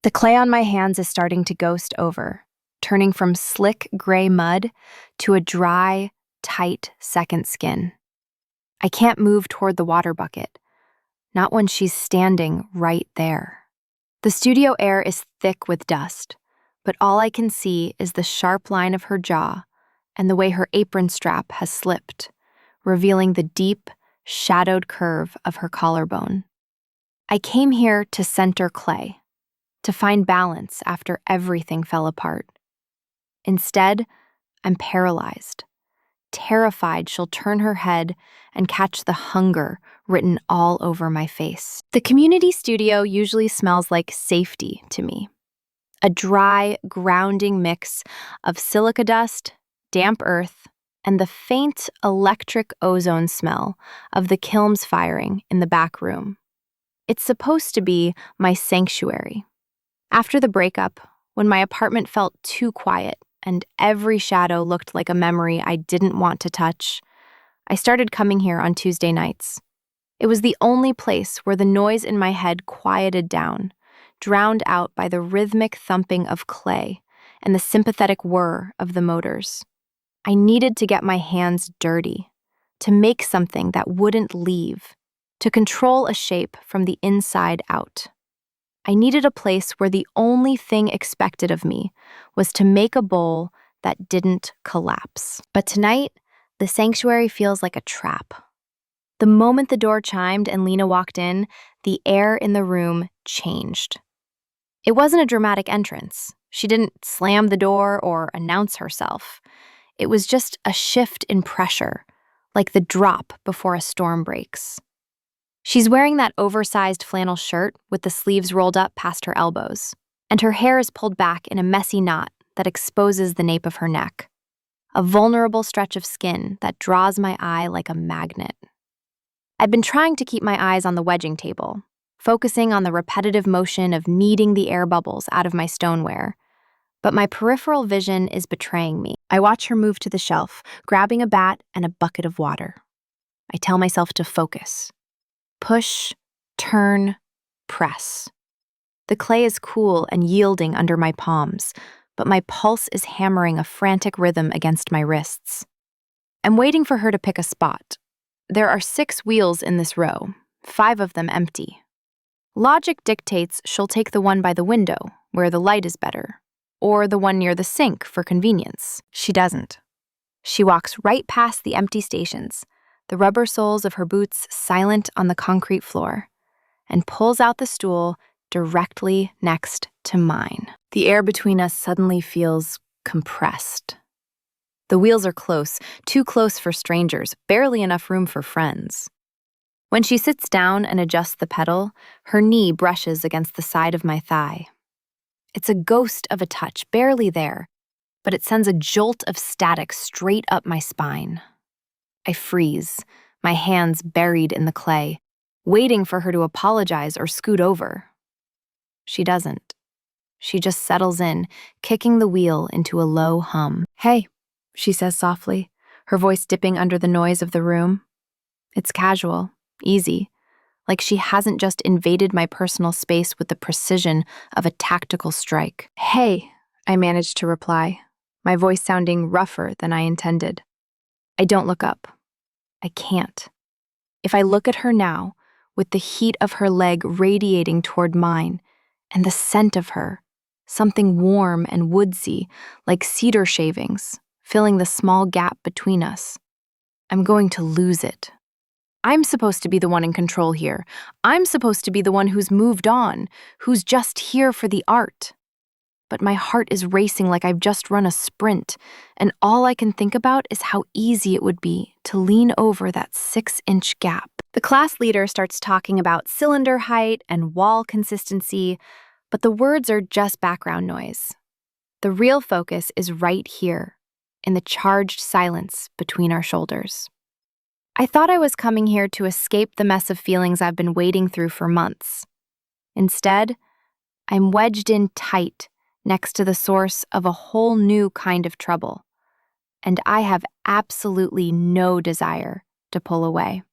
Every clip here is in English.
The clay on my hands is starting to ghost over, turning from slick gray mud to a dry, tight second skin. I can't move toward the water bucket, not when she's standing right there. The studio air is thick with dust, but all I can see is the sharp line of her jaw and the way her apron strap has slipped, revealing the deep, shadowed curve of her collarbone. I came here to center clay, to find balance after everything fell apart. Instead, I'm paralyzed, terrified she'll turn her head and catch the hunger written all over my face. The community studio usually smells like safety to me. A dry, grounding mix of silica dust, damp earth, and the faint electric ozone smell of the kilns firing in the back room. It's supposed to be my sanctuary. After the breakup, when my apartment felt too quiet and every shadow looked like a memory I didn't want to touch, I started coming here on Tuesday nights. It was the only place where the noise in my head quieted down, drowned out by the rhythmic thumping of clay and the sympathetic whir of the motors. I needed to get my hands dirty, to make something that wouldn't leave, to control a shape from the inside out. I needed a place where the only thing expected of me was to make a bowl that didn't collapse. But tonight, the sanctuary feels like a trap. The moment the door chimed and Lena walked in, the air in the room changed. It wasn't a dramatic entrance. She didn't slam the door or announce herself. It was just a shift in pressure, like the drop before a storm breaks. She's wearing that oversized flannel shirt with the sleeves rolled up past her elbows, and her hair is pulled back in a messy knot that exposes the nape of her neck, a vulnerable stretch of skin that draws my eye like a magnet. I'd been trying to keep my eyes on the wedging table, focusing on the repetitive motion of kneading the air bubbles out of my stoneware, but my peripheral vision is betraying me. I watch her move to the shelf, grabbing a bat and a bucket of water. I tell myself to focus. Push, turn, press. The clay is cool and yielding under my palms, but my pulse is hammering a frantic rhythm against my wrists. I'm waiting for her to pick a spot. There are 6 wheels in this row, 5 of them empty. Logic dictates she'll take the one by the window, where the light is better, or the one near the sink for convenience. She doesn't. She walks right past the empty stations, the rubber soles of her boots silent on the concrete floor, and pulls out the stool directly next to mine. The air between us suddenly feels compressed. The wheels are close, too close for strangers, barely enough room for friends. When she sits down and adjusts the pedal, her knee brushes against the side of my thigh. It's a ghost of a touch, barely there, but it sends a jolt of static straight up my spine. I freeze, my hands buried in the clay, waiting for her to apologize or scoot over. She doesn't. She just settles in, kicking the wheel into a low hum. "Hey," she says softly, her voice dipping under the noise of the room. It's casual, easy, like she hasn't just invaded my personal space with the precision of a tactical strike. "Hey," I managed to reply, my voice sounding rougher than I intended. I don't look up. I can't. If I look at her now, with the heat of her leg radiating toward mine, and the scent of her, something warm and woodsy, like cedar shavings, filling the small gap between us, I'm going to lose it. I'm supposed to be the one in control here. I'm supposed to be the one who's moved on, who's just here for the art. But my heart is racing like I've just run a sprint, and all I can think about is how easy it would be to lean over that 6-inch gap. The class leader starts talking about cylinder height and wall consistency, but the words are just background noise. The real focus is right here, in the charged silence between our shoulders. I thought I was coming here to escape the mess of feelings I've been wading through for months. Instead, I'm wedged in tight next to the source of a whole new kind of trouble, and I have absolutely no desire to pull away.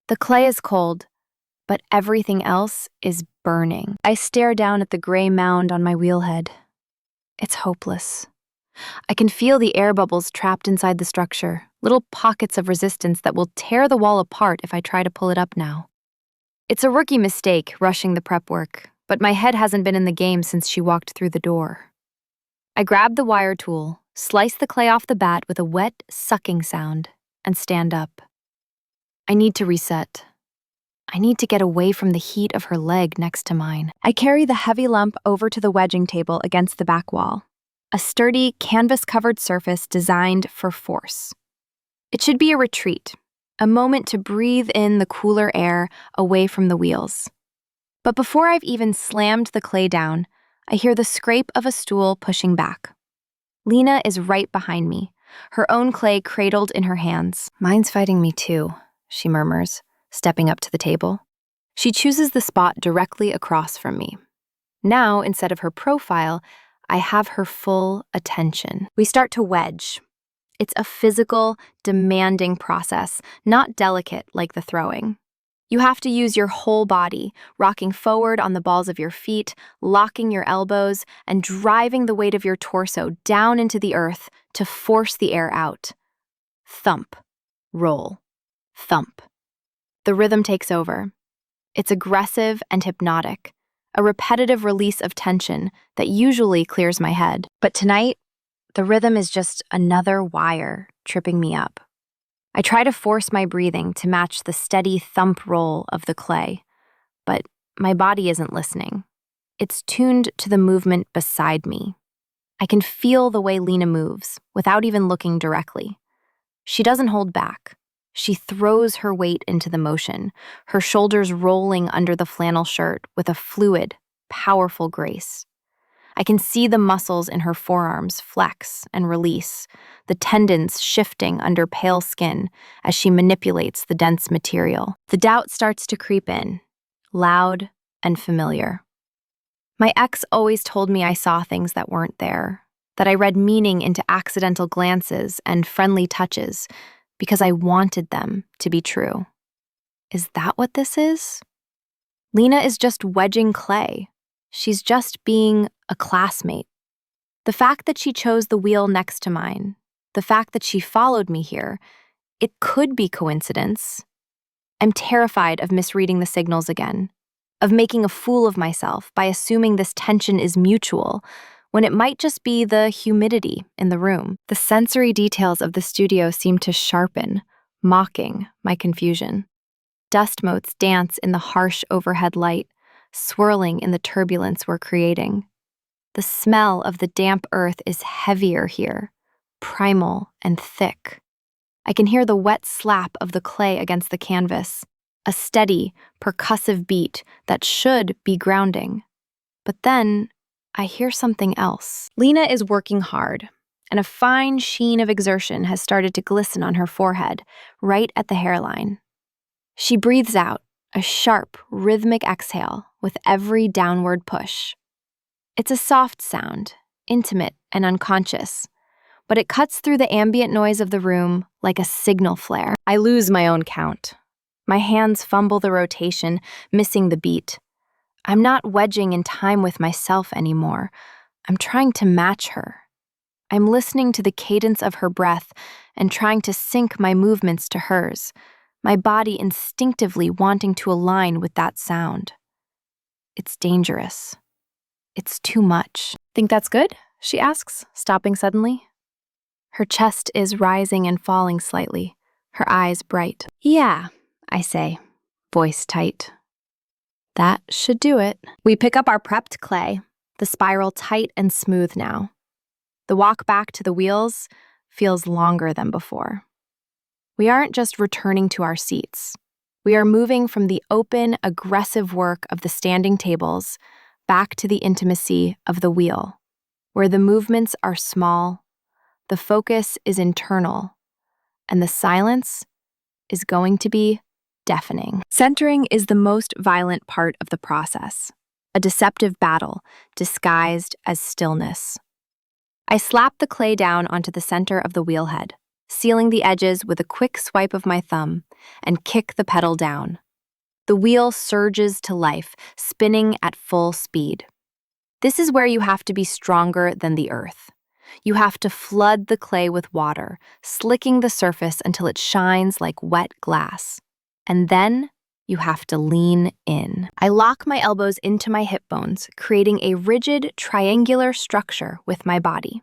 The clay is cold, but everything else is burning. I stare down at the gray mound on my wheelhead. It's hopeless. I can feel the air bubbles trapped inside the structure, little pockets of resistance that will tear the wall apart if I try to pull it up now. It's a rookie mistake rushing the prep work, but my head hasn't been in the game since she walked through the door. I grab the wire tool, slice the clay off the bat with a wet, sucking sound, and stand up. I need to reset. I need to get away from the heat of her leg next to mine. I carry the heavy lump over to the wedging table against the back wall, a sturdy, canvas-covered surface designed for force. It should be a retreat, a moment to breathe in the cooler air away from the wheels. But before I've even slammed the clay down, I hear the scrape of a stool pushing back. Lena is right behind me, her own clay cradled in her hands. "Mine's fighting me too," she murmurs, stepping up to the table. She chooses the spot directly across from me. Now, instead of her profile, I have her full attention. We start to wedge. It's a physical, demanding process, not delicate like the throwing. You have to use your whole body, rocking forward on the balls of your feet, locking your elbows, and driving the weight of your torso down into the earth to force the air out. Thump, roll, thump. The rhythm takes over. It's aggressive and hypnotic, a repetitive release of tension that usually clears my head. But tonight, the rhythm is just another wire tripping me up. I try to force my breathing to match the steady thump roll of the clay, but my body isn't listening. It's tuned to the movement beside me. I can feel the way Lena moves without even looking directly. She doesn't hold back. She throws her weight into the motion, her shoulders rolling under the flannel shirt with a fluid, powerful grace. I can see the muscles in her forearms flex and release, the tendons shifting under pale skin as she manipulates the dense material. The doubt starts to creep in, loud and familiar. My ex always told me I saw things that weren't there, that I read meaning into accidental glances and friendly touches because I wanted them to be true. Is that what this is? Lena is just wedging clay. She's just being a classmate. The fact that she chose the wheel next to mine, the fact that she followed me here, it could be coincidence. I'm terrified of misreading the signals again, of making a fool of myself by assuming this tension is mutual, when it might just be the humidity in the room. The sensory details of the studio seem to sharpen, mocking my confusion. Dust motes dance in the harsh overhead light, swirling in the turbulence we're creating. The smell of the damp earth is heavier here, primal and thick. I can hear the wet slap of the clay against the canvas, a steady, percussive beat that should be grounding. But then, I hear something else. Lena is working hard, and a fine sheen of exertion has started to glisten on her forehead, right at the hairline. She breathes out, a sharp, rhythmic exhale with every downward push. It's a soft sound, intimate and unconscious, but it cuts through the ambient noise of the room like a signal flare. I lose my own count. My hands fumble the rotation, missing the beat. I'm not wedging in time with myself anymore. I'm trying to match her. I'm listening to the cadence of her breath and trying to sync my movements to hers, my body instinctively wanting to align with that sound. It's dangerous. It's too much. "Think that's good?" she asks, stopping suddenly. Her chest is rising and falling slightly, her eyes bright. "Yeah," I say, voice tight. "That should do it." We pick up our prepped clay, the spiral tight and smooth now. The walk back to the wheels feels longer than before. We aren't just returning to our seats. We are moving from the open, aggressive work of the standing tables back to the intimacy of the wheel, where the movements are small, the focus is internal, and the silence is going to be deafening. Centering is the most violent part of the process, a deceptive battle disguised as stillness. I slap the clay down onto the center of the wheelhead, sealing the edges with a quick swipe of my thumb, and kick the pedal down. The wheel surges to life, spinning at full speed. This is where you have to be stronger than the earth. You have to flood the clay with water, slicking the surface until it shines like wet glass. And then you have to lean in. I lock my elbows into my hip bones, creating a rigid, triangular structure with my body.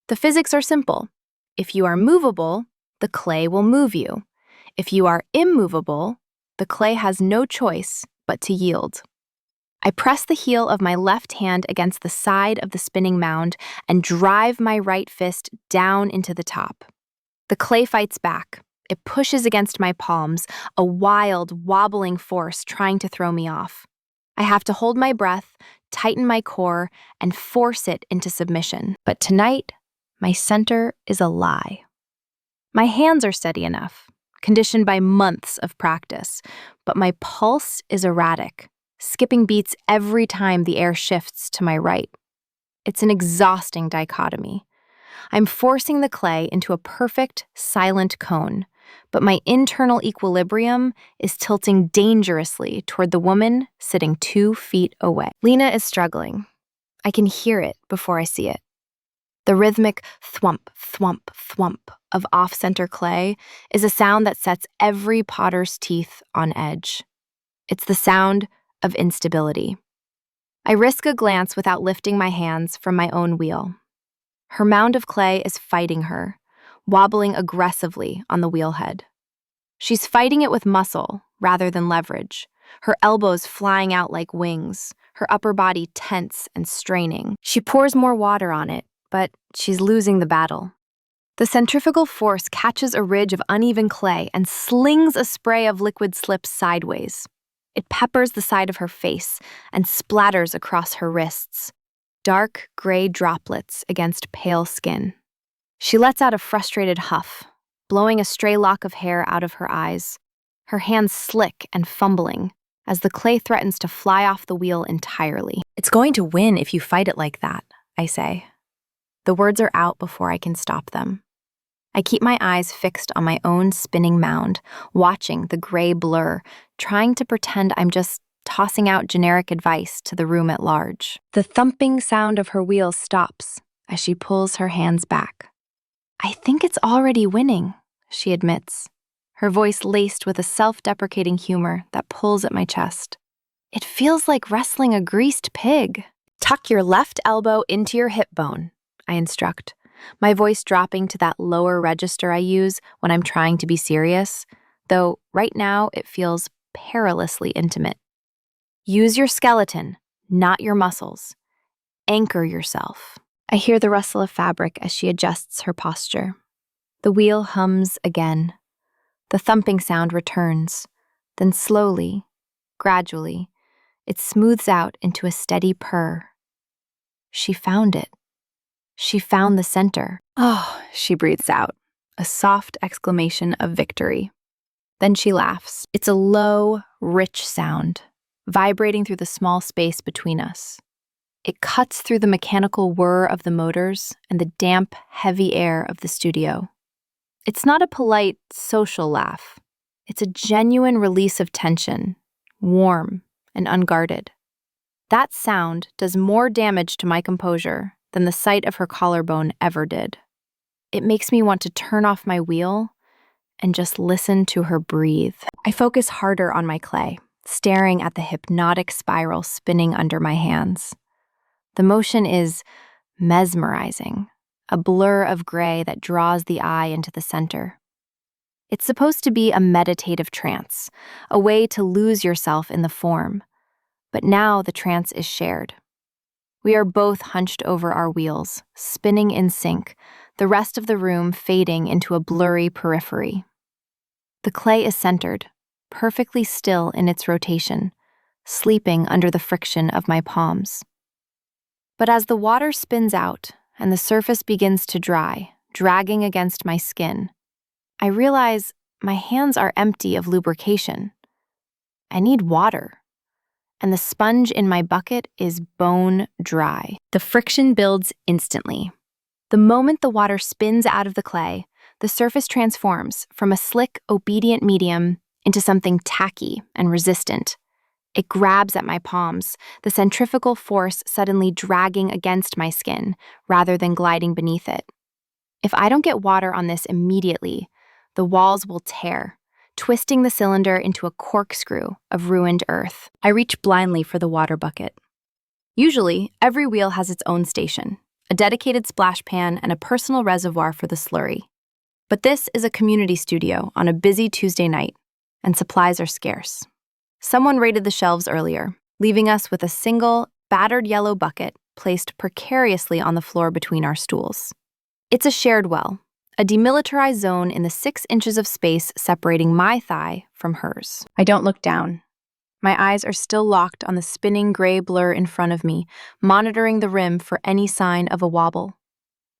The physics are simple. If you are movable, the clay will move you. If you are immovable, the clay has no choice but to yield. I press the heel of my left hand against the side of the spinning mound and drive my right fist down into the top. The clay fights back. It pushes against my palms, a wild, wobbling force trying to throw me off. I have to hold my breath, tighten my core, and force it into submission. But tonight, my center is a lie. My hands are steady enough, conditioned by months of practice, but my pulse is erratic, skipping beats every time the air shifts to my right. It's an exhausting dichotomy. I'm forcing the clay into a perfect, silent cone, but my internal equilibrium is tilting dangerously toward the woman sitting 2 feet away. Lena is struggling. I can hear it before I see it. The rhythmic thwump, thwump, thwump of off-center clay is a sound that sets every potter's teeth on edge. It's the sound of instability. I risk a glance without lifting my hands from my own wheel. Her mound of clay is fighting her, wobbling aggressively on the wheelhead. She's fighting it with muscle rather than leverage, her elbows flying out like wings, her upper body tense and straining. She pours more water on it, but she's losing the battle. The centrifugal force catches a ridge of uneven clay and slings a spray of liquid slip sideways. It peppers the side of her face and splatters across her wrists, dark gray droplets against pale skin. She lets out a frustrated huff, blowing a stray lock of hair out of her eyes, her hands slick and fumbling as the clay threatens to fly off the wheel entirely. "It's going to win if you fight it like that," I say. The words are out before I can stop them. I keep my eyes fixed on my own spinning mound, watching the gray blur, trying to pretend I'm just tossing out generic advice to the room at large. The thumping sound of her wheel stops as she pulls her hands back. "I think it's already winning," she admits, her voice laced with a self-deprecating humor that pulls at my chest. "It feels like wrestling a greased pig." "Tuck your left elbow into your hip bone," I instruct, my voice dropping to that lower register I use when I'm trying to be serious, though right now it feels perilously intimate. "Use your skeleton, not your muscles. Anchor yourself." I hear the rustle of fabric as she adjusts her posture. The wheel hums again. The thumping sound returns. Then slowly, gradually, it smooths out into a steady purr. She found it. She found the center. "Oh," she breathes out, a soft exclamation of victory. Then she laughs. It's a low, rich sound, vibrating through the small space between us. It cuts through the mechanical whir of the motors and the damp, heavy air of the studio. It's not a polite, social laugh. It's a genuine release of tension, warm and unguarded. That sound does more damage to my composure than the sight of her collarbone ever did. It makes me want to turn off my wheel and just listen to her breathe. I focus harder on my clay, staring at the hypnotic spiral spinning under my hands. The motion is mesmerizing, a blur of gray that draws the eye into the center. It's supposed to be a meditative trance, a way to lose yourself in the form. But now the trance is shared. We are both hunched over our wheels, spinning in sync, the rest of the room fading into a blurry periphery. The clay is centered, perfectly still in its rotation, sleeping under the friction of my palms. But as the water spins out and the surface begins to dry, dragging against my skin, I realize my hands are empty of lubrication. I need water. And the sponge in my bucket is bone dry. The friction builds instantly. The moment the water spins out of the clay, the surface transforms from a slick, obedient medium into something tacky and resistant. It grabs at my palms, the centrifugal force suddenly dragging against my skin rather than gliding beneath it. If I don't get water on this immediately, the walls will tear, twisting the cylinder into a corkscrew of ruined earth. I reach blindly for the water bucket. Usually, every wheel has its own station, a dedicated splash pan and a personal reservoir for the slurry. But this is a community studio on a busy Tuesday night, and supplies are scarce. Someone raided the shelves earlier, leaving us with a single, battered yellow bucket placed precariously on the floor between our stools. It's a shared well, a demilitarized zone in the 6 inches of space separating my thigh from hers. I don't look down. My eyes are still locked on the spinning gray blur in front of me, monitoring the rim for any sign of a wobble.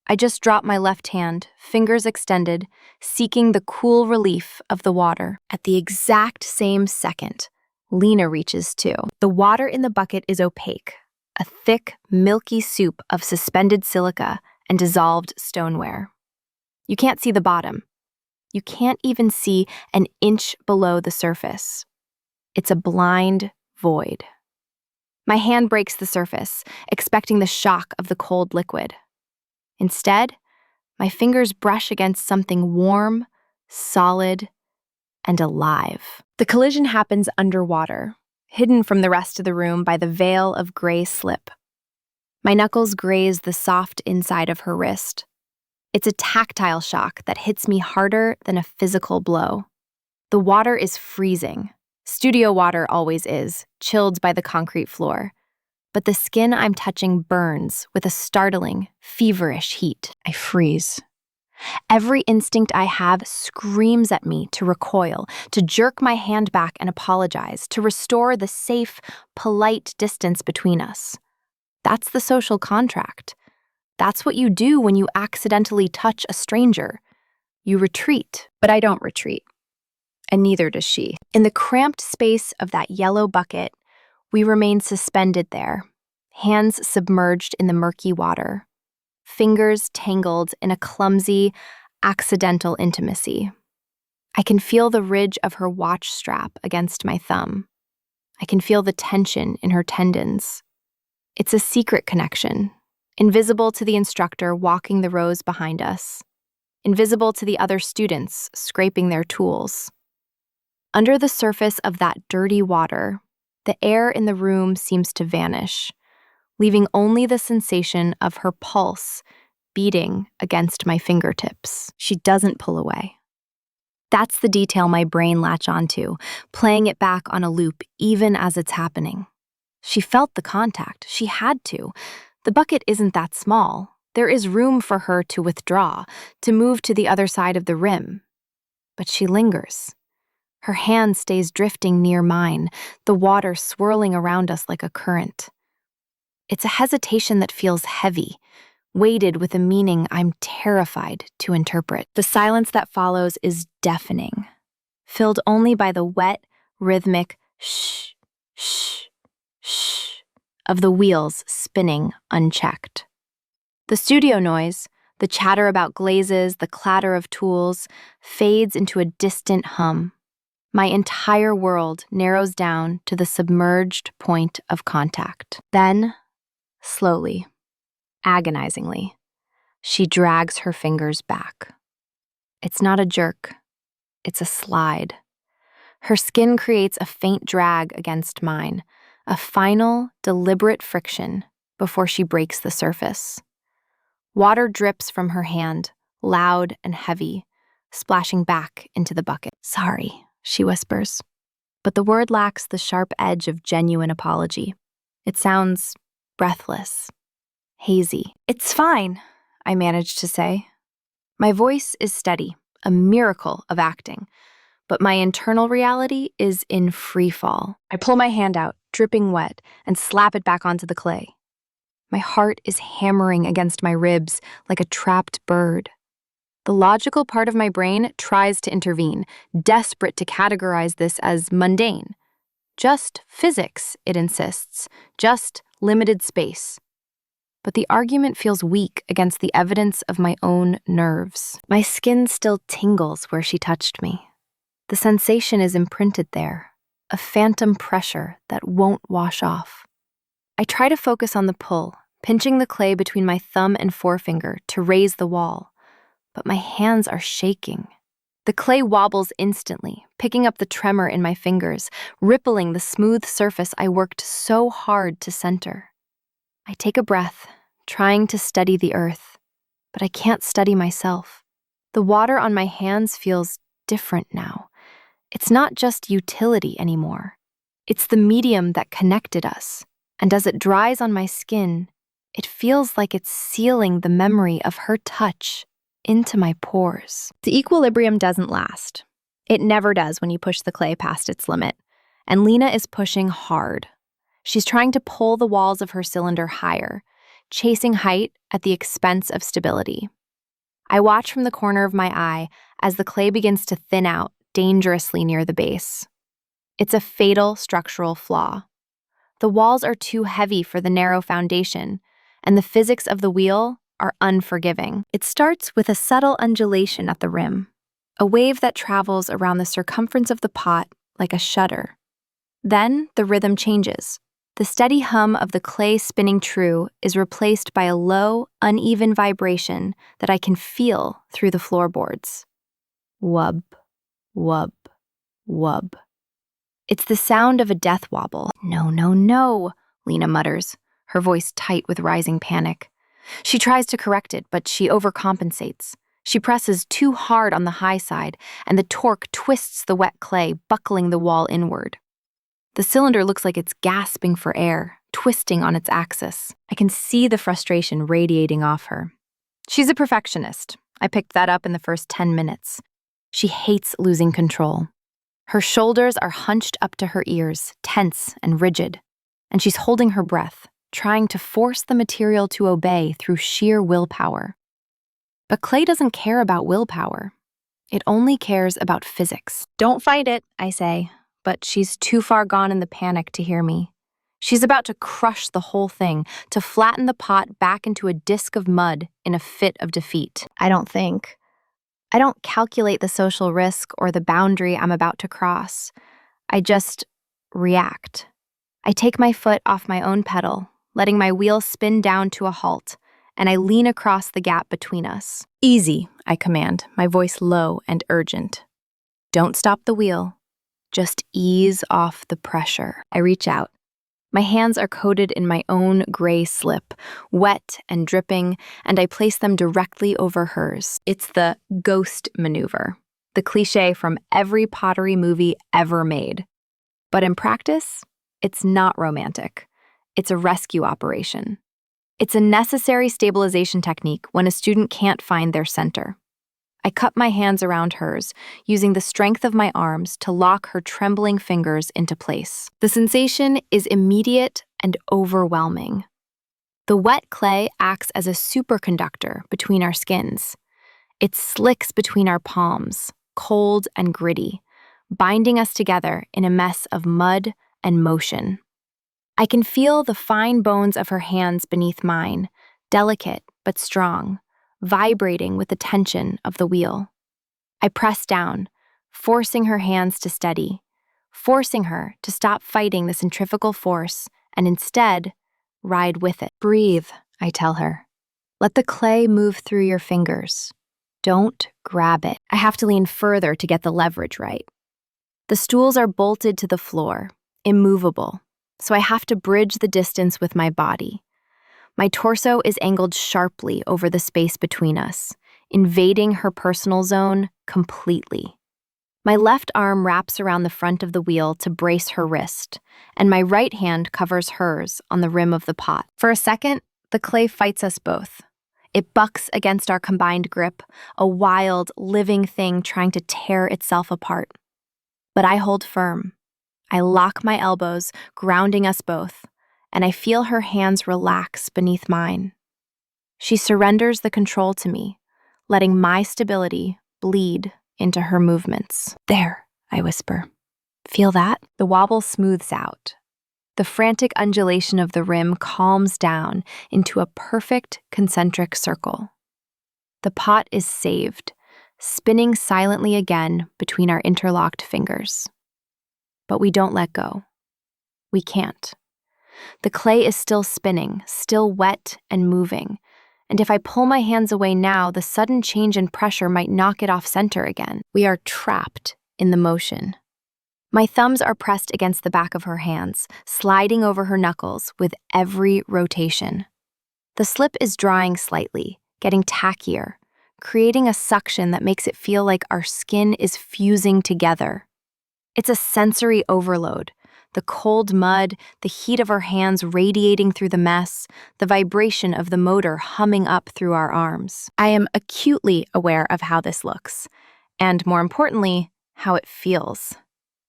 I just drop my left hand, fingers extended, seeking the cool relief of the water. At the exact same second, Lena reaches too. The water in the bucket is opaque, a thick, milky soup of suspended silica and dissolved stoneware. You can't see the bottom. You can't even see an inch below the surface. It's a blind void. My hand breaks the surface, expecting the shock of the cold liquid. Instead, my fingers brush against something warm, solid, and alive. The collision happens underwater, hidden from the rest of the room by the veil of gray slip. My knuckles graze the soft inside of her wrist. It's a tactile shock that hits me harder than a physical blow. The water is freezing. Studio water always is, chilled by the concrete floor. But the skin I'm touching burns with a startling, feverish heat. I freeze. Every instinct I have screams at me to recoil, to jerk my hand back and apologize, to restore the safe, polite distance between us. That's the social contract. That's what you do when you accidentally touch a stranger. You retreat, but I don't retreat. And neither does she. In the cramped space of that yellow bucket, we remain suspended there, hands submerged in the murky water, fingers tangled in a clumsy, accidental intimacy. I can feel the ridge of her watch strap against my thumb. I can feel the tension in her tendons. It's a secret connection, invisible to the instructor walking the rows behind us, invisible to the other students scraping their tools. Under the surface of that dirty water, the air in the room seems to vanish, leaving only the sensation of her pulse beating against my fingertips. She doesn't pull away. That's the detail my brain latch onto, playing it back on a loop even as it's happening. She felt the contact. She had to. The bucket isn't that small. There is room for her to withdraw, to move to the other side of the rim. But she lingers. Her hand stays drifting near mine, the water swirling around us like a current. It's a hesitation that feels heavy, weighted with a meaning I'm terrified to interpret. The silence that follows is deafening, filled only by the wet, rhythmic shh, shh, shh of the wheels spinning unchecked. The studio noise, the chatter about glazes, the clatter of tools, fades into a distant hum. My entire world narrows down to the submerged point of contact. Then, slowly, agonizingly, she drags her fingers back. It's not a jerk. It's a slide. Her skin creates a faint drag against mine, a final, deliberate friction before she breaks the surface. Water drips from her hand, loud and heavy, splashing back into the bucket. "Sorry," she whispers, but the word lacks the sharp edge of genuine apology. It sounds breathless, hazy. "It's fine," I manage to say. My voice is steady, a miracle of acting, but my internal reality is in free fall. I pull my hand out, dripping wet, and slap it back onto the clay. My heart is hammering against my ribs like a trapped bird. The logical part of my brain tries to intervene, desperate to categorize this as mundane. Just physics, it insists, just limited space. But the argument feels weak against the evidence of my own nerves. My skin still tingles where she touched me. The sensation is imprinted there, a phantom pressure that won't wash off. I try to focus on the pull, pinching the clay between my thumb and forefinger to raise the wall, but my hands are shaking. The clay wobbles instantly, picking up the tremor in my fingers, rippling the smooth surface I worked so hard to center. I take a breath, trying to steady the earth, but I can't steady myself. The water on my hands feels different now. It's not just utility anymore. It's the medium that connected us, and as it dries on my skin, it feels like it's sealing the memory of her touch into my pores. The equilibrium doesn't last. It never does when you push the clay past its limit, and Lena is pushing hard. She's trying to pull the walls of her cylinder higher, chasing height at the expense of stability. I watch from the corner of my eye as the clay begins to thin out dangerously near the base. It's a fatal structural flaw. The walls are too heavy for the narrow foundation, and the physics of the wheel are unforgiving. It starts with a subtle undulation at the rim, a wave that travels around the circumference of the pot like a shudder. Then the rhythm changes. The steady hum of the clay spinning true is replaced by a low, uneven vibration that I can feel through the floorboards. Wub, wub, wub. It's the sound of a death wobble. No, no, no, Lena mutters, her voice tight with rising panic. She tries to correct it, but she overcompensates. She presses too hard on the high side, and the torque twists the wet clay, buckling the wall inward. The cylinder looks like it's gasping for air, twisting on its axis. I can see the frustration radiating off her. She's a perfectionist. I picked that up in the first 10 minutes. She hates losing control. Her shoulders are hunched up to her ears, tense and rigid, and she's holding her breath, trying to force the material to obey through sheer willpower. But clay doesn't care about willpower. It only cares about physics. Don't fight it, I say, but she's too far gone in the panic to hear me. She's about to crush the whole thing, to flatten the pot back into a disk of mud in a fit of defeat. I don't calculate the social risk or the boundary I'm about to cross. I just react. I take my foot off my own pedal, letting my wheel spin down to a halt, and I lean across the gap between us. Easy, I command, my voice low and urgent. Don't stop the wheel. Just ease off the pressure. I reach out. My hands are coated in my own gray slip, wet and dripping, and I place them directly over hers. It's the ghost maneuver, the cliché from every pottery movie ever made. But in practice, it's not romantic. It's a rescue operation. It's a necessary stabilization technique when a student can't find their center. I cup my hands around hers, using the strength of my arms to lock her trembling fingers into place. The sensation is immediate and overwhelming. The wet clay acts as a superconductor between our skins. It slicks between our palms, cold and gritty, binding us together in a mess of mud and motion. I can feel the fine bones of her hands beneath mine, delicate but strong, vibrating with the tension of the wheel. I press down, forcing her hands to steady, forcing her to stop fighting the centrifugal force and instead ride with it. Breathe, I tell her. Let the clay move through your fingers. Don't grab it. I have to lean further to get the leverage right. The stools are bolted to the floor, immovable, so I have to bridge the distance with my body. My torso is angled sharply over the space between us, invading her personal zone completely. My left arm wraps around the front of the wheel to brace her wrist, and my right hand covers hers on the rim of the pot. For a second, the clay fights us both. It bucks against our combined grip, a wild, living thing trying to tear itself apart. But I hold firm. I lock my elbows, grounding us both, and I feel her hands relax beneath mine. She surrenders the control to me, letting my stability bleed into her movements. There, I whisper. Feel that? The wobble smooths out. The frantic undulation of the rim calms down into a perfect concentric circle. The pot is saved, spinning silently again between our interlocked fingers. But we don't let go. We can't. The clay is still spinning, still wet and moving, and if I pull my hands away now, the sudden change in pressure might knock it off center again. We are trapped in the motion. My thumbs are pressed against the back of her hands, sliding over her knuckles with every rotation. The slip is drying slightly, getting tackier, creating a suction that makes it feel like our skin is fusing together. It's a sensory overload. The cold mud, the heat of our hands radiating through the mess, the vibration of the motor humming up through our arms. I am acutely aware of how this looks, and more importantly, how it feels.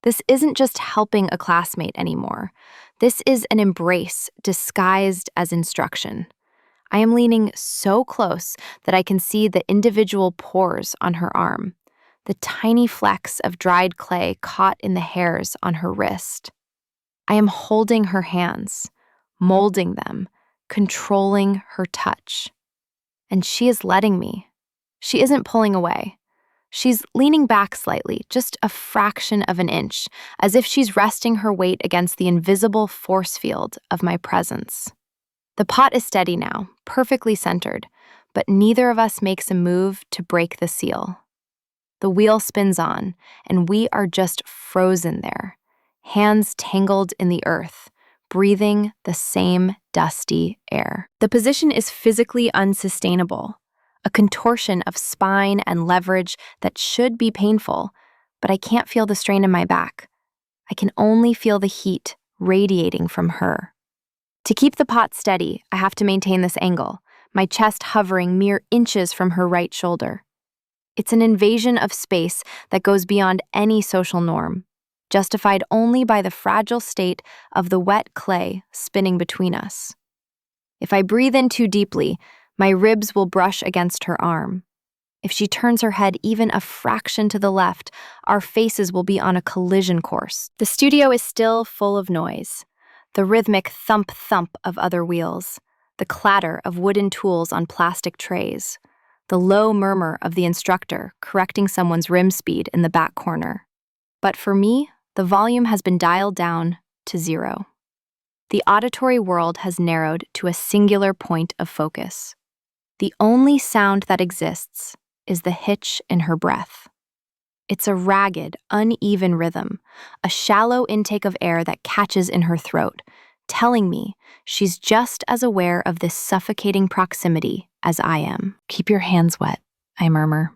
This isn't just helping a classmate anymore. This is an embrace disguised as instruction. I am leaning so close that I can see the individual pores on her arm, the tiny flecks of dried clay caught in the hairs on her wrist. I am holding her hands, molding them, controlling her touch. And she is letting me. She isn't pulling away. She's leaning back slightly, just a fraction of an inch, as if she's resting her weight against the invisible force field of my presence. The pot is steady now, perfectly centered, but neither of us makes a move to break the seal. The wheel spins on, and we are just frozen there, hands tangled in the earth, breathing the same dusty air. The position is physically unsustainable, a contortion of spine and leverage that should be painful, but I can't feel the strain in my back. I can only feel the heat radiating from her. To keep the pot steady, I have to maintain this angle, my chest hovering mere inches from her right shoulder. It's an invasion of space that goes beyond any social norm, justified only by the fragile state of the wet clay spinning between us. If I breathe in too deeply, my ribs will brush against her arm. If she turns her head even a fraction to the left, our faces will be on a collision course. The studio is still full of noise. The rhythmic thump-thump of other wheels, the clatter of wooden tools on plastic trays, the low murmur of the instructor correcting someone's rim speed in the back corner. But for me, the volume has been dialed down to 0. The auditory world has narrowed to a singular point of focus. The only sound that exists is the hitch in her breath. It's a ragged, uneven rhythm, a shallow intake of air that catches in her throat, telling me she's just as aware of this suffocating proximity as I am. Keep your hands wet, I murmur.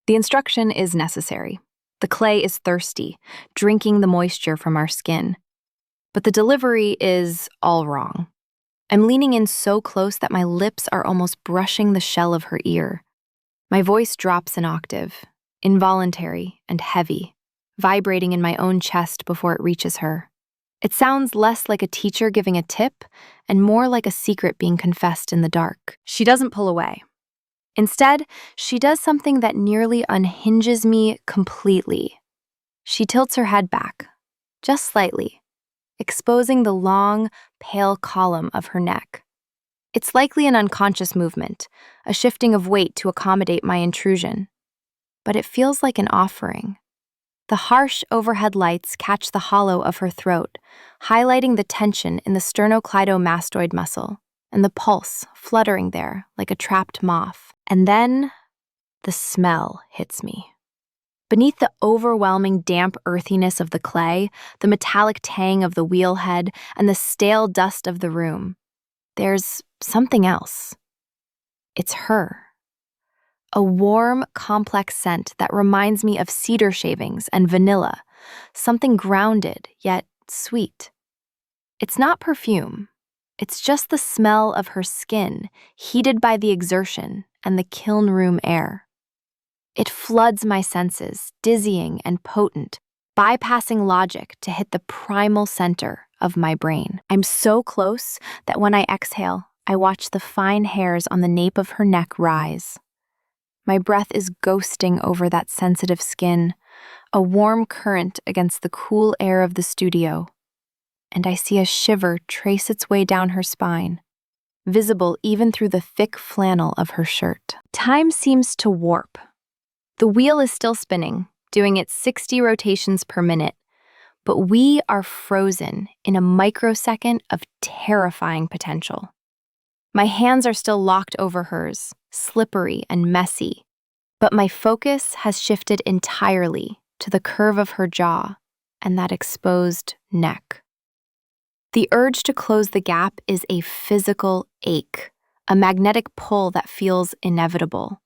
The instruction is necessary. The clay is thirsty, drinking the moisture from our skin. But the delivery is all wrong. I'm leaning in so close that my lips are almost brushing the shell of her ear. My voice drops an octave, involuntary and heavy, vibrating in my own chest before it reaches her. It sounds less like a teacher giving a tip and more like a secret being confessed in the dark. She doesn't pull away. Instead, she does something that nearly unhinges me completely. She tilts her head back, just slightly, exposing the long, pale column of her neck. It's likely an unconscious movement, a shifting of weight to accommodate my intrusion. But it feels like an offering. The harsh overhead lights catch the hollow of her throat, highlighting the tension in the sternocleidomastoid muscle and the pulse fluttering there like a trapped moth. And then the smell hits me. Beneath the overwhelming damp earthiness of the clay, the metallic tang of the wheel head, and the stale dust of the room, there's something else. It's her. A warm, complex scent that reminds me of cedar shavings and vanilla, something grounded yet sweet. It's not perfume. It's just the smell of her skin, heated by the exertion and the kiln room air. It floods my senses, dizzying and potent, bypassing logic to hit the primal center of my brain. I'm so close that when I exhale, I watch the fine hairs on the nape of her neck rise. My breath is ghosting over that sensitive skin, a warm current against the cool air of the studio. And I see a shiver trace its way down her spine, visible even through the thick flannel of her shirt. Time seems to warp. The wheel is still spinning, doing its 60 rotations per minute, but we are frozen in a microsecond of terrifying potential. My hands are still locked over hers, slippery and messy, but my focus has shifted entirely to the curve of her jaw and that exposed neck. The urge to close the gap is a physical ache, a magnetic pull that feels inevitable.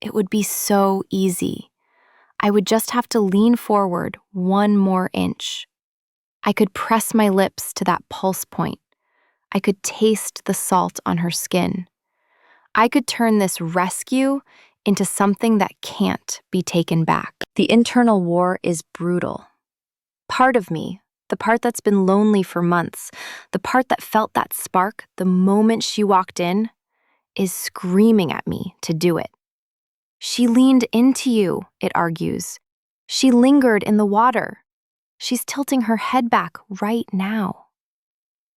It would be so easy. I would just have to lean forward 1 more inch. I could press my lips to that pulse point. I could taste the salt on her skin. I could turn this rescue into something that can't be taken back. The internal war is brutal. Part of me, the part that's been lonely for months, the part that felt that spark the moment she walked in, is screaming at me to do it. She leaned into you, it argues. She lingered in the water. She's tilting her head back right now.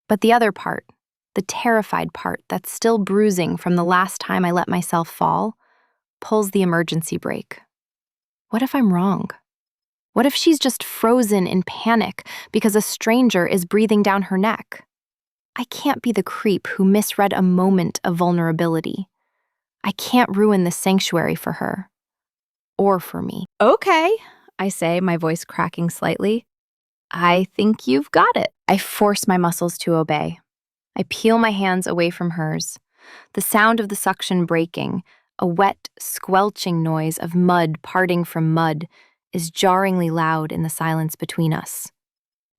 But the other part, the terrified part that's still bruising from the last time I let myself fall, pulls the emergency brake. What if I'm wrong? What if she's just frozen in panic because a stranger is breathing down her neck? I can't be the creep who misread a moment of vulnerability. I can't ruin the sanctuary for her. Or for me. Okay, I say, my voice cracking slightly. I think you've got it. I force my muscles to obey. I peel my hands away from hers. The sound of the suction breaking, a wet, squelching noise of mud parting from mud, is jarringly loud in the silence between us.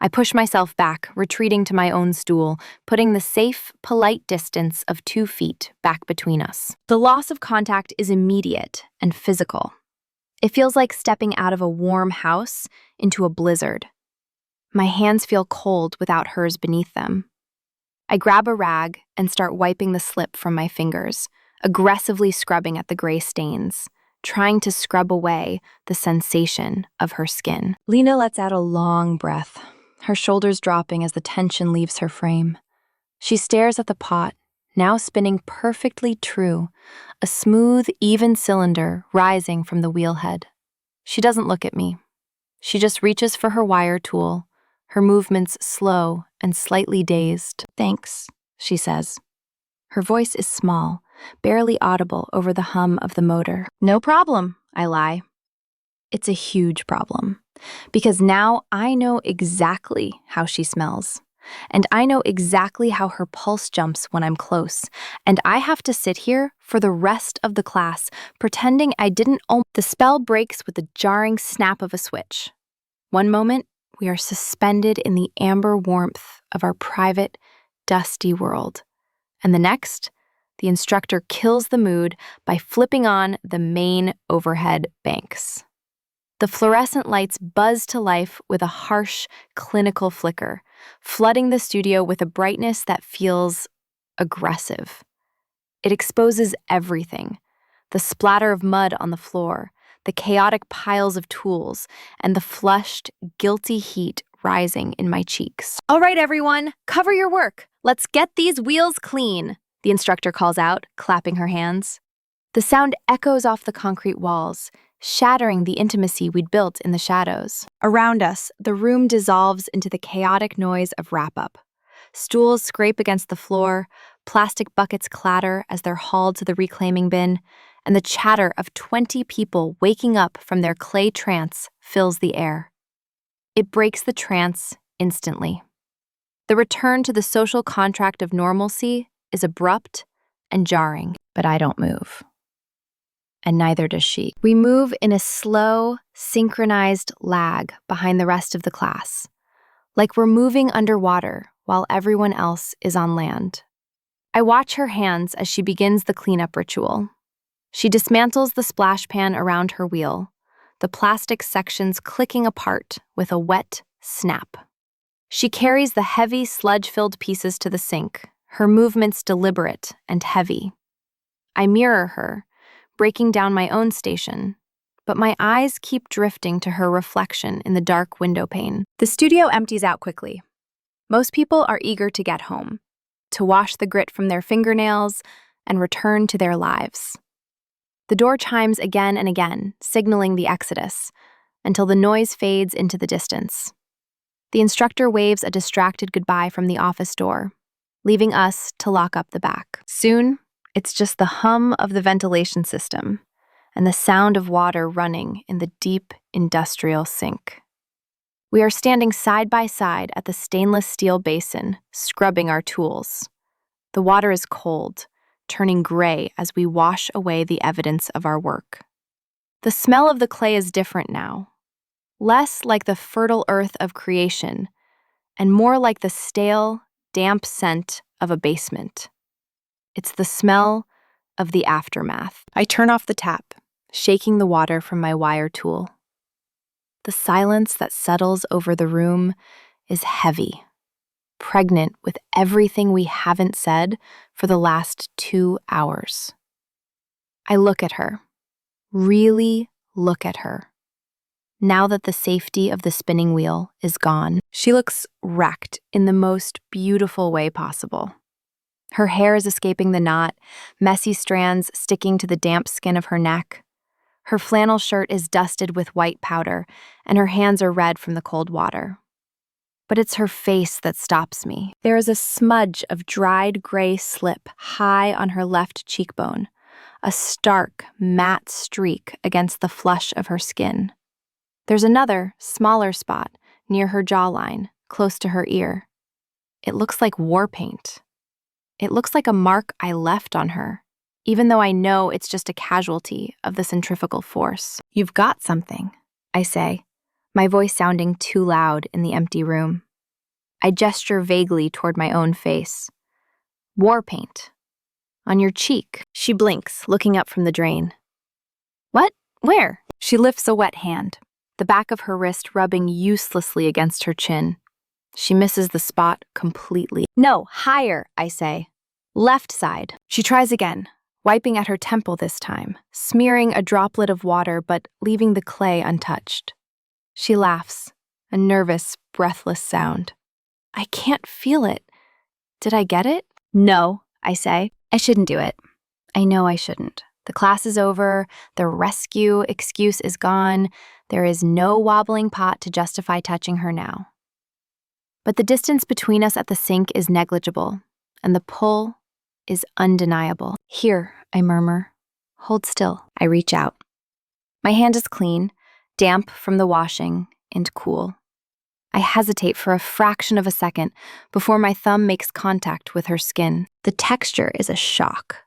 I push myself back, retreating to my own stool, putting the safe, polite distance of 2 feet back between us. The loss of contact is immediate and physical. It feels like stepping out of a warm house into a blizzard. My hands feel cold without hers beneath them. I grab a rag and start wiping the slip from my fingers, aggressively scrubbing at the gray stains, trying to scrub away the sensation of her skin. Lena lets out a long breath, her shoulders dropping as the tension leaves her frame. She stares at the pot, now spinning perfectly true, a smooth, even cylinder rising from the wheel head. She doesn't look at me. She just reaches for her wire tool, her movements slow and slightly dazed. Thanks, she says. Her voice is small, barely audible over the hum of the motor. No problem, I lie. It's a huge problem, because now I know exactly how she smells, and I know exactly how her pulse jumps when I'm close, and I have to sit here for the rest of the class pretending I didn't The spell breaks with the jarring snap of a switch. One moment, we are suspended in the amber warmth of our private, dusty world, and the next, the instructor kills the mood by flipping on the main overhead banks. The fluorescent lights buzz to life with a harsh, clinical flicker, flooding the studio with a brightness that feels aggressive. It exposes everything: the splatter of mud on the floor, the chaotic piles of tools, and the flushed, guilty heat rising in my cheeks. All right, everyone, cover your work. Let's get these wheels clean, the instructor calls out, clapping her hands. The sound echoes off the concrete walls, shattering the intimacy we'd built in the shadows. Around us, the room dissolves into the chaotic noise of wrap-up. Stools scrape against the floor, plastic buckets clatter as they're hauled to the reclaiming bin, and the chatter of 20 people waking up from their clay trance fills the air. It breaks the trance instantly. The return to the social contract of normalcy is abrupt and jarring, but I don't move. And neither does she. We move in a slow, synchronized lag behind the rest of the class, like we're moving underwater while everyone else is on land. I watch her hands as she begins the cleanup ritual. She dismantles the splash pan around her wheel, the plastic sections clicking apart with a wet snap. She carries the heavy, sludge-filled pieces to the sink, her movements deliberate and heavy. I mirror her, breaking down my own station, but my eyes keep drifting to her reflection in the dark window pane. The studio empties out quickly. Most people are eager to get home, to wash the grit from their fingernails and return to their lives. The door chimes again and again, signaling the exodus, until the noise fades into the distance. The instructor waves a distracted goodbye from the office door, leaving us to lock up the back. Soon, it's just the hum of the ventilation system and the sound of water running in the deep industrial sink. We are standing side by side at the stainless steel basin, scrubbing our tools. The water is cold, turning gray as we wash away the evidence of our work. The smell of the clay is different now, less like the fertile earth of creation, and more like the stale, damp scent of a basement. It's the smell of the aftermath. I turn off the tap, shaking the water from my wire tool. The silence that settles over the room is heavy, pregnant with everything we haven't said for the last 2 hours. I look at her, really look at her. Now that the safety of the spinning wheel is gone, she looks wrecked in the most beautiful way possible. Her hair is escaping the knot, messy strands sticking to the damp skin of her neck. Her flannel shirt is dusted with white powder, and her hands are red from the cold water. But it's her face that stops me. There is a smudge of dried gray slip high on her left cheekbone, a stark, matte streak against the flush of her skin. There's another, smaller spot near her jawline, close to her ear. It looks like war paint. It looks like a mark I left on her, even though I know it's just a casualty of the centrifugal force. "You've got something," I say, my voice sounding too loud in the empty room. I gesture vaguely toward my own face. "War paint. On your cheek." She blinks, looking up from the drain. "What? Where?" She lifts a wet hand, the back of her wrist rubbing uselessly against her chin. She misses the spot completely. "No, higher," I say. "Left side." She tries again, wiping at her temple this time, smearing a droplet of water but leaving the clay untouched. She laughs, a nervous, breathless sound. "I can't feel it. Did I get it?" "No," I say. "I shouldn't do it. I know I shouldn't. The class is over, the rescue excuse is gone, there is no wobbling pot to justify touching her now." But the distance between us at the sink is negligible, and the pull is undeniable. "Here," I murmur. "Hold still." I reach out. My hand is clean, damp from the washing, and cool. I hesitate for a fraction of a second before my thumb makes contact with her skin. The texture is a shock.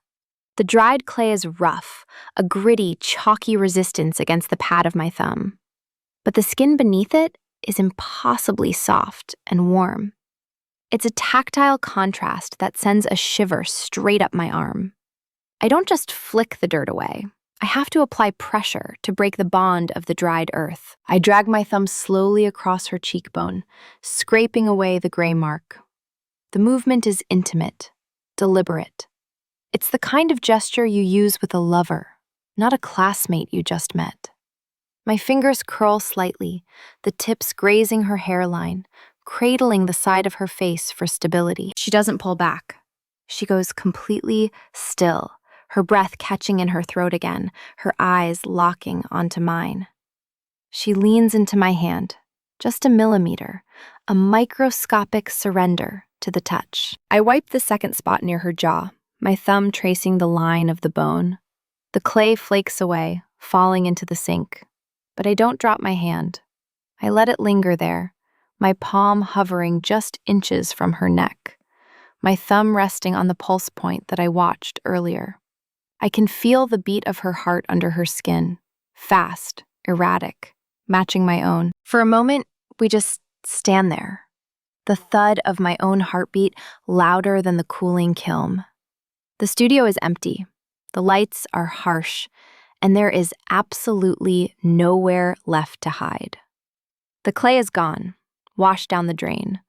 The dried clay is rough, a gritty, chalky resistance against the pad of my thumb. But the skin beneath it is impossibly soft and warm. It's a tactile contrast that sends a shiver straight up my arm. I don't just flick the dirt away. I have to apply pressure to break the bond of the dried earth. I drag my thumb slowly across her cheekbone, scraping away the gray mark. The movement is intimate, deliberate. It's the kind of gesture you use with a lover, not a classmate you just met. My fingers curl slightly, the tips grazing her hairline, cradling the side of her face for stability. She doesn't pull back. She goes completely still, her breath catching in her throat again, her eyes locking onto mine. She leans into my hand, just a millimeter, a microscopic surrender to the touch. I wipe the second spot near her jaw, my thumb tracing the line of the bone. The clay flakes away, falling into the sink. But I don't drop my hand. I let it linger there, my palm hovering just inches from her neck, my thumb resting on the pulse point that I watched earlier. I can feel the beat of her heart under her skin, fast, erratic, matching my own. For a moment, we just stand there, the thud of my own heartbeat louder than the cooling kiln. The studio is empty. The lights are harsh, and there is absolutely nowhere left to hide. The clay is gone, washed down the drain,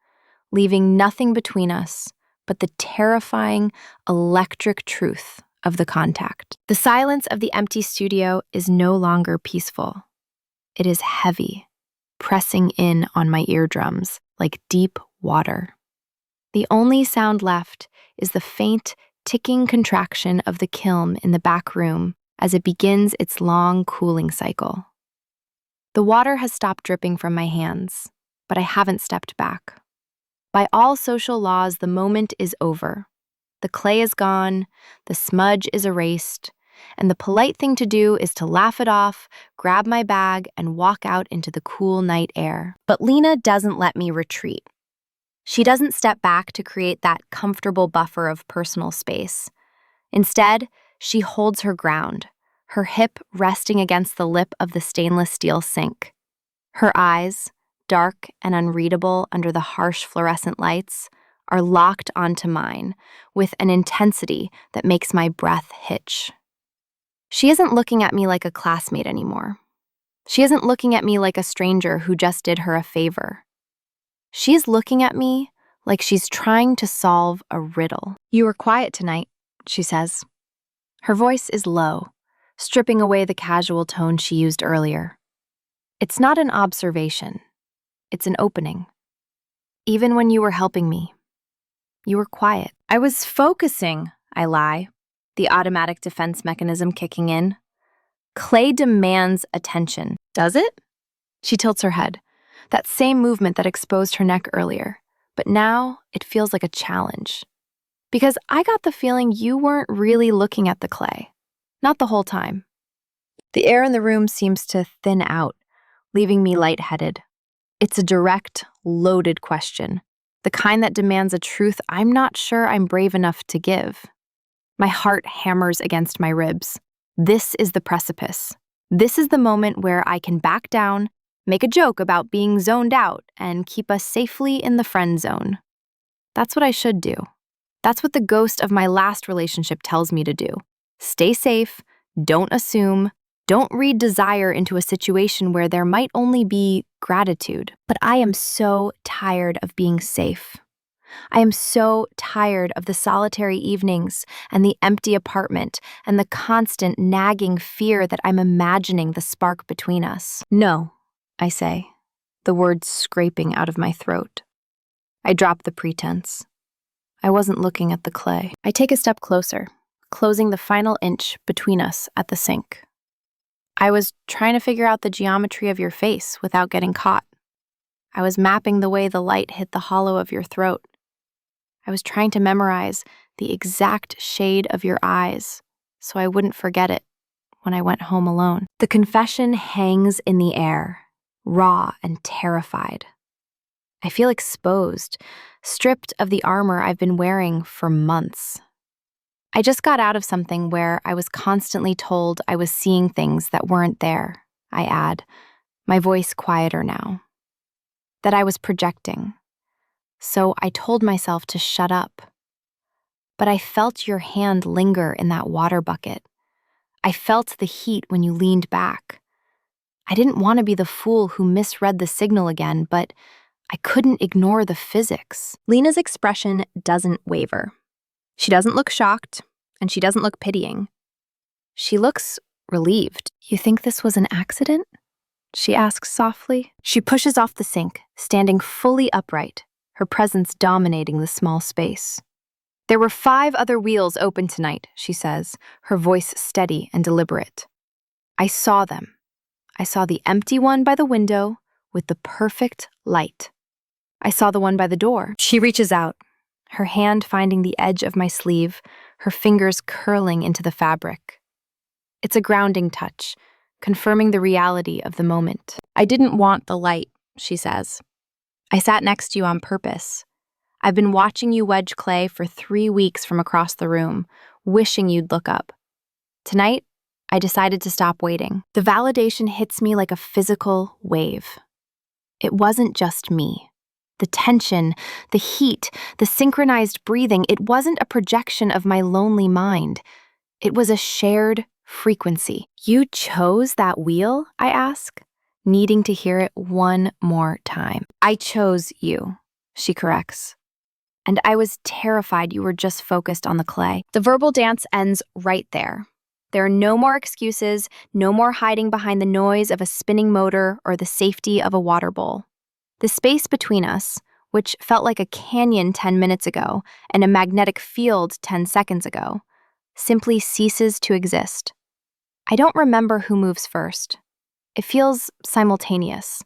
leaving nothing between us but the terrifying, electric truth of the contact. The silence of the empty studio is no longer peaceful. It is heavy, pressing in on my eardrums like deep water. The only sound left is the faint, ticking contraction of the kiln in the back room as it begins its long cooling cycle. The water has stopped dripping from my hands, but I haven't stepped back. By all social laws, the moment is over. The clay is gone, the smudge is erased, and the polite thing to do is to laugh it off, grab my bag, and walk out into the cool night air. But Lena doesn't let me retreat. She doesn't step back to create that comfortable buffer of personal space. Instead, she holds her ground, her hip resting against the lip of the stainless steel sink. Her eyes, dark and unreadable under the harsh fluorescent lights, are locked onto mine with an intensity that makes my breath hitch. She isn't looking at me like a classmate anymore. She isn't looking at me like a stranger who just did her a favor. She is looking at me like she's trying to solve a riddle. "You were quiet tonight," she says. Her voice is low, stripping away the casual tone she used earlier. It's not an observation. It's an opening. "Even when you were helping me, you were quiet." "I was focusing," I lie, the automatic defense mechanism kicking in. Clay demands attention. "Does it?" She tilts her head, that same movement that exposed her neck earlier, but now it feels like a challenge. Because I got the feeling you weren't really looking at the clay. Not the whole time. The air in the room seems to thin out, leaving me lightheaded. It's a direct, loaded question, the kind that demands a truth I'm not sure I'm brave enough to give. My heart hammers against my ribs. This is the precipice. This is the moment where I can back down, make a joke about being zoned out, and keep us safely in the friend zone. That's what I should do. That's what the ghost of my last relationship tells me to do. Stay safe, don't assume, don't read desire into a situation where there might only be gratitude. But I am so tired of being safe. I am so tired of the solitary evenings and the empty apartment and the constant nagging fear that I'm imagining the spark between us. "No," I say, the words scraping out of my throat. I drop the pretense. I wasn't looking at the clay. I take a step closer, closing the final inch between us at the sink. I was trying to figure out the geometry of your face without getting caught. I was mapping the way the light hit the hollow of your throat. I was trying to memorize the exact shade of your eyes so I wouldn't forget it when I went home alone. The confession hangs in the air, raw and terrified. I feel exposed, stripped of the armor I've been wearing for months. I just got out of something where I was constantly told I was seeing things that weren't there, I add, my voice quieter now. That I was projecting. So I told myself to shut up. But I felt your hand linger in that water bucket. I felt the heat when you leaned back. I didn't want to be the fool who misread the signal again, but I couldn't ignore the physics. Lena's expression doesn't waver. She doesn't look shocked, and she doesn't look pitying. She looks relieved. "You think this was an accident?" she asks softly. She pushes off the sink, standing fully upright, her presence dominating the small space. "There were 5 other wheels open tonight," she says, her voice steady and deliberate. "I saw them. I saw the empty one by the window with the perfect light. I saw the one by the door." She reaches out, her hand finding the edge of my sleeve, her fingers curling into the fabric. It's a grounding touch, confirming the reality of the moment. "I didn't want the light," she says. "I sat next to you on purpose. I've been watching you wedge clay for 3 weeks from across the room, wishing you'd look up. Tonight, I decided to stop waiting." The validation hits me like a physical wave. It wasn't just me. The tension, the heat, the synchronized breathing, it wasn't a projection of my lonely mind. It was a shared frequency. "You chose that wheel?" I ask, needing to hear it one more time. "I chose you," she corrects. "And I was terrified you were just focused on the clay." The verbal dance ends right there. There are no more excuses, no more hiding behind the noise of a spinning motor or the safety of a water bowl. The space between us, which felt like a canyon 10 minutes ago and a magnetic field 10 seconds ago, simply ceases to exist. I don't remember who moves first. It feels simultaneous,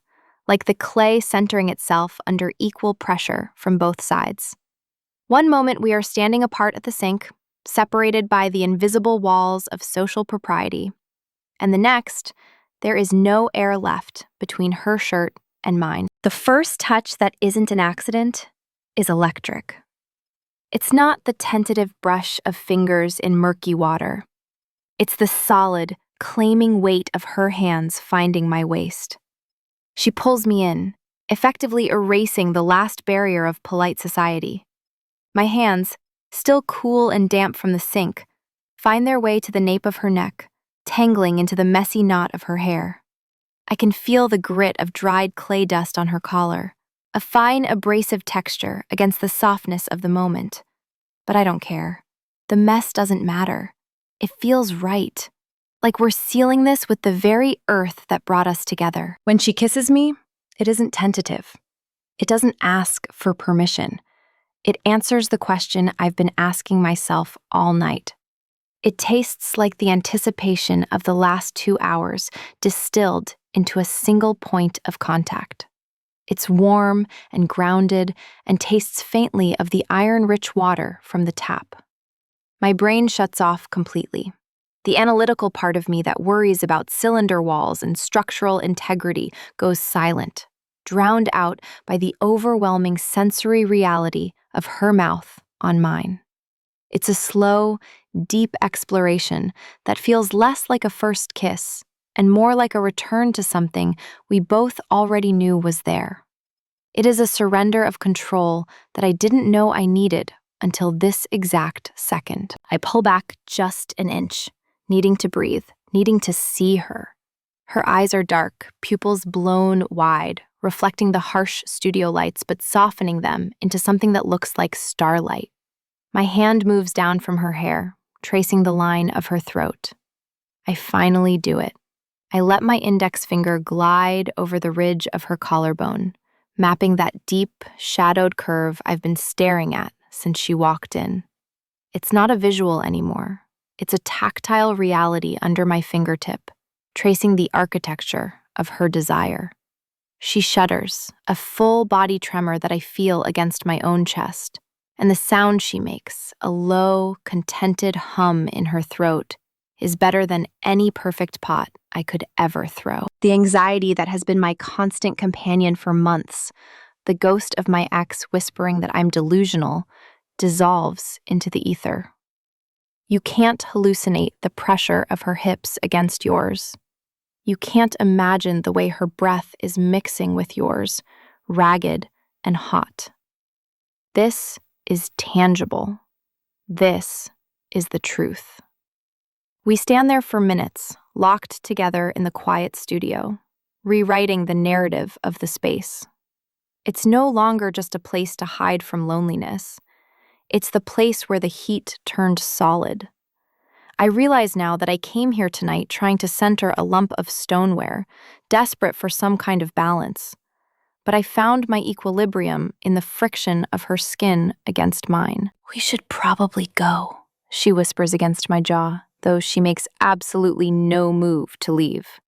like the clay centering itself under equal pressure from both sides. One moment we are standing apart at the sink, separated by the invisible walls of social propriety, and the next, there is no air left between her shirt and mine. The first touch that isn't an accident is electric. It's not the tentative brush of fingers in murky water. It's the solid, claiming weight of her hands finding my waist. She pulls me in, effectively erasing the last barrier of polite society. My hands, still cool and damp from the sink, find their way to the nape of her neck, tangling into the messy knot of her hair. I can feel the grit of dried clay dust on her collar, a fine abrasive texture against the softness of the moment. But I don't care. The mess doesn't matter. It feels right, like we're sealing this with the very earth that brought us together. When she kisses me, it isn't tentative. It doesn't ask for permission. It answers the question I've been asking myself all night. It tastes like the anticipation of the last 2 hours distilled into a single point of contact. It's warm and grounded and tastes faintly of the iron-rich water from the tap. My brain shuts off completely. The analytical part of me that worries about cylinder walls and structural integrity goes silent, drowned out by the overwhelming sensory reality of her mouth on mine. It's a slow, deep exploration that feels less like a first kiss and more like a return to something we both already knew was there. It is a surrender of control that I didn't know I needed until this exact second. I pull back just an inch, needing to breathe, needing to see her. Her eyes are dark, pupils blown wide, reflecting the harsh studio lights but softening them into something that looks like starlight. My hand moves down from her hair, tracing the line of her throat. I finally do it. I let my index finger glide over the ridge of her collarbone, mapping that deep, shadowed curve I've been staring at since she walked in. It's not a visual anymore. It's a tactile reality under my fingertip, tracing the architecture of her desire. She shudders, a full body tremor that I feel against my own chest, and the sound she makes, a low, contented hum in her throat, is better than any perfect pot I could ever throw. The anxiety that has been my constant companion for months, the ghost of my ex whispering that I'm delusional, dissolves into the ether. You can't hallucinate the pressure of her hips against yours. You can't imagine the way her breath is mixing with yours, ragged and hot. This is tangible. This is the truth. We stand there for minutes, locked together in the quiet studio, rewriting the narrative of the space. It's no longer just a place to hide from loneliness. It's the place where the heat turned solid. I realize now that I came here tonight trying to center a lump of stoneware, desperate for some kind of balance. But I found my equilibrium in the friction of her skin against mine. "We should probably go," she whispers against my jaw, though she makes absolutely no move to leave.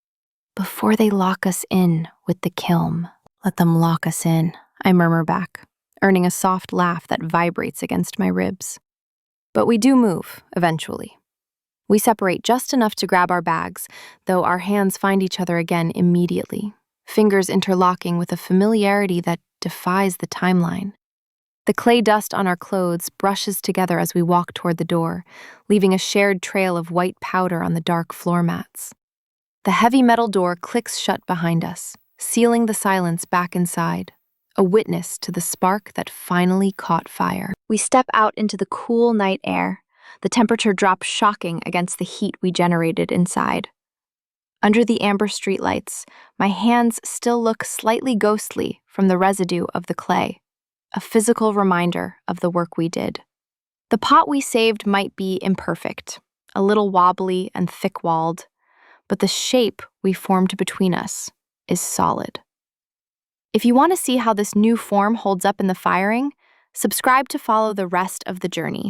"Before they lock us in with the kiln." "Let them lock us in," I murmur back, earning a soft laugh that vibrates against my ribs. But we do move, eventually. We separate just enough to grab our bags, though our hands find each other again immediately, fingers interlocking with a familiarity that defies the timeline. The clay dust on our clothes brushes together as we walk toward the door, leaving a shared trail of white powder on the dark floor mats. The heavy metal door clicks shut behind us, sealing the silence back inside, a witness to the spark that finally caught fire. We step out into the cool night air. The temperature drops shocking against the heat we generated inside. Under the amber streetlights, my hands still look slightly ghostly from the residue of the clay, a physical reminder of the work we did. The pot we saved might be imperfect, a little wobbly and thick-walled, but the shape we formed between us is solid. If you want to see how this new form holds up in the firing, subscribe to follow the rest of the journey.